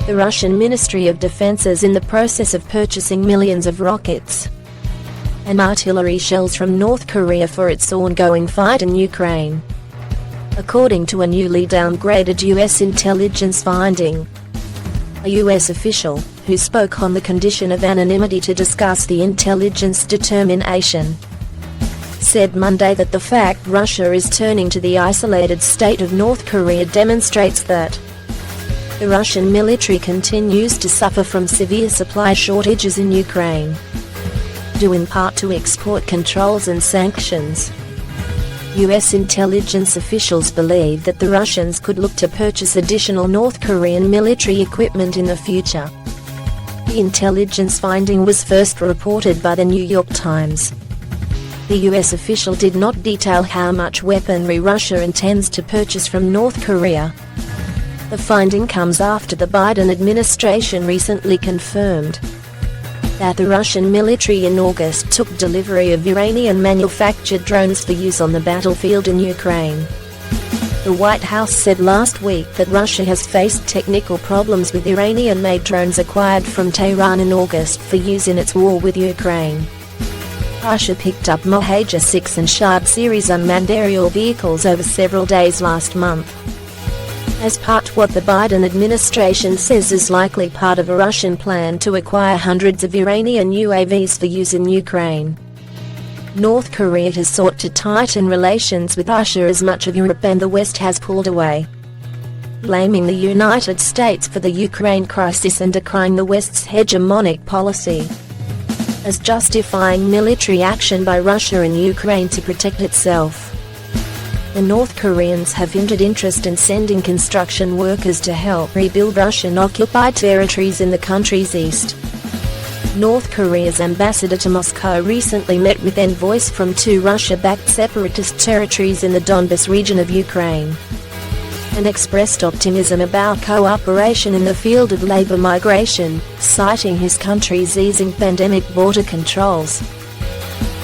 The Russian Ministry of Defense is in the process of purchasing millions of rockets and artillery shells from North Korea for its ongoing fight in Ukraine, according to a newly downgraded U.S. intelligence finding. A U.S. official, who spoke on the condition of anonymity to discuss the intelligence determination, said Monday that the fact Russia is turning to the isolated state of North Korea demonstrates that the Russian military continues to suffer from severe supply shortages in Ukraine, due in part to export controls and sanctions. U.S. intelligence officials believe that the Russians could look to purchase additional North Korean military equipment in the future. The intelligence finding was first reported by the New York Times. The U.S. official did not detail how much weaponry Russia intends to purchase from North Korea. The finding comes after the Biden administration recently confirmed that the Russian military in August took delivery of Iranian-manufactured drones for use on the battlefield in Ukraine. The White House said last week that Russia has faced technical problems with Iranian-made drones acquired from Tehran in August for use in its war with Ukraine. Russia picked up Mobilizes 6 and Shahab series unmanned aerial vehicles over several days last month, as part of what the Biden administration says is likely part of a Russian plan to acquire hundreds of Iranian UAVs for use in Ukraine. North Korea has sought to tighten relations with Russia as much of Europe and the West has pulled away, blaming the United States for the Ukraine crisis and decrying the West's hegemonic policy as justifying military action by Russia in Ukraine to protect itself. The North Koreans have hinted interest in sending construction workers to help rebuild Russian-occupied territories in the country's east. North Korea's ambassador to Moscow recently met with envoys from two Russia-backed separatist territories in the Donbas region of Ukraine, and expressed optimism about cooperation in the field of labor migration, citing his country's easing pandemic border controls.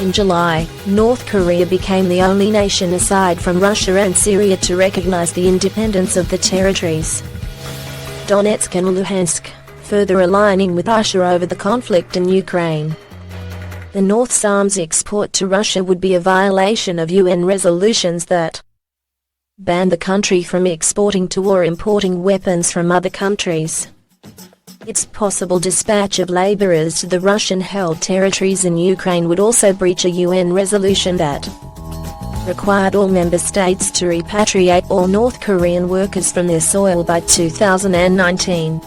In July, North Korea became the only nation aside from Russia and Syria to recognize the independence of the territories Donetsk and Luhansk, further aligning with Russia over the conflict in Ukraine. The North's arms export to Russia would be a violation of UN resolutions that ban the country from exporting to or importing weapons from other countries. Its possible dispatch of laborers to the Russian-held territories in Ukraine would also breach a UN resolution that required all member states to repatriate all North Korean workers from their soil by 2019.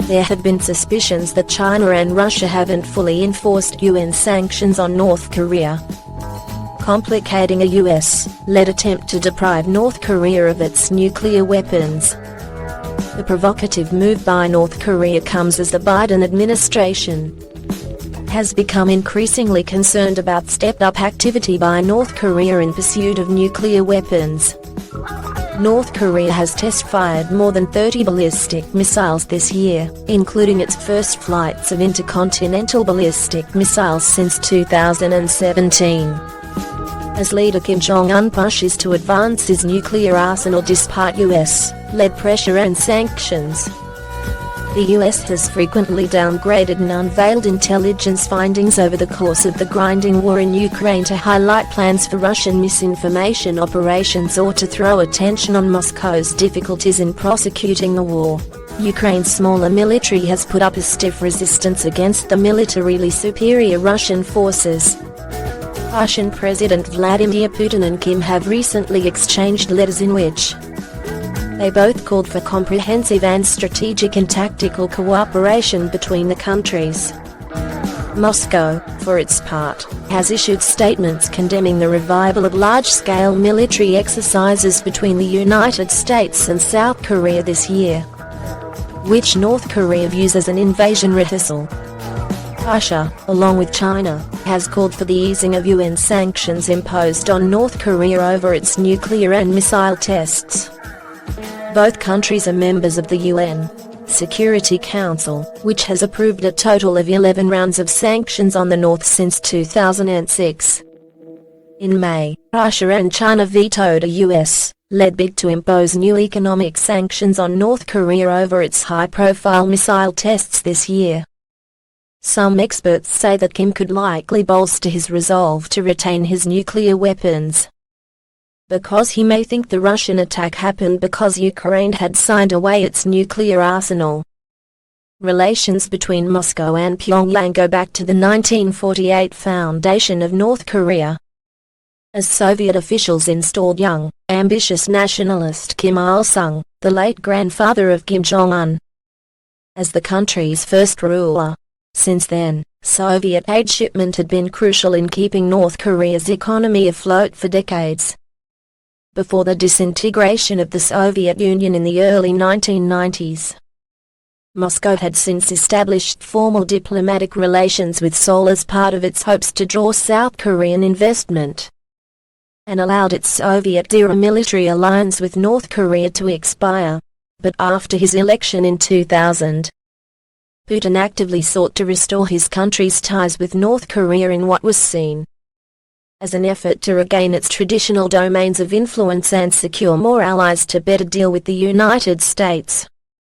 There have been suspicions that China and Russia haven't fully enforced UN sanctions on North Korea, complicating a US-led attempt to deprive North Korea of its nuclear weapons. The provocative move by North Korea comes as the Biden administration has become increasingly concerned about stepped-up activity by North Korea in pursuit of nuclear weapons. North Korea has test-fired more than 30 ballistic missiles this year, including its first flights of intercontinental ballistic missiles since 2017. As leader Kim Jong-un pushes to advance his nuclear arsenal despite US-led pressure and sanctions. The US has frequently downgraded and unveiled intelligence findings over the course of the grinding war in Ukraine to highlight plans for Russian misinformation operations or to throw attention on Moscow's difficulties in prosecuting the war. Ukraine's smaller military has put up a stiff resistance against the militarily superior Russian forces. Russian President Vladimir Putin and Kim have recently exchanged letters in which they both called for comprehensive and strategic and tactical cooperation between the countries. Moscow, for its part, has issued statements condemning the revival of large-scale military exercises between the United States and South Korea this year, which North Korea views as an invasion rehearsal. Russia, along with China, has called for the easing of UN sanctions imposed on North Korea over its nuclear and missile tests. Both countries are members of the UN Security Council, which has approved a total of 11 rounds of sanctions on the North since 2006. In May, Russia and China vetoed a US led big to impose new economic sanctions on North Korea over its high-profile missile tests this year. Some experts say that Kim could likely bolster his resolve to retain his nuclear weapons, because he may think the Russian attack happened because Ukraine had signed away its nuclear arsenal. Relations between Moscow and Pyongyang go back to the 1948 foundation of North Korea, as Soviet officials installed young, ambitious nationalist Kim Il-sung, the late grandfather of Kim Jong-un, as the country's first ruler. Since then, Soviet aid shipment had been crucial in keeping North Korea's economy afloat for decades. Before the disintegration of the Soviet Union in the early 1990s, Moscow had since established formal diplomatic relations with Seoul as part of its hopes to draw South Korean investment, and allowed its Soviet-era military alliance with North Korea to expire. But after his election in 2000, Putin actively sought to restore his country's ties with North Korea in what was seen as an effort to regain its traditional domains of influence and secure more allies to better deal with the United States.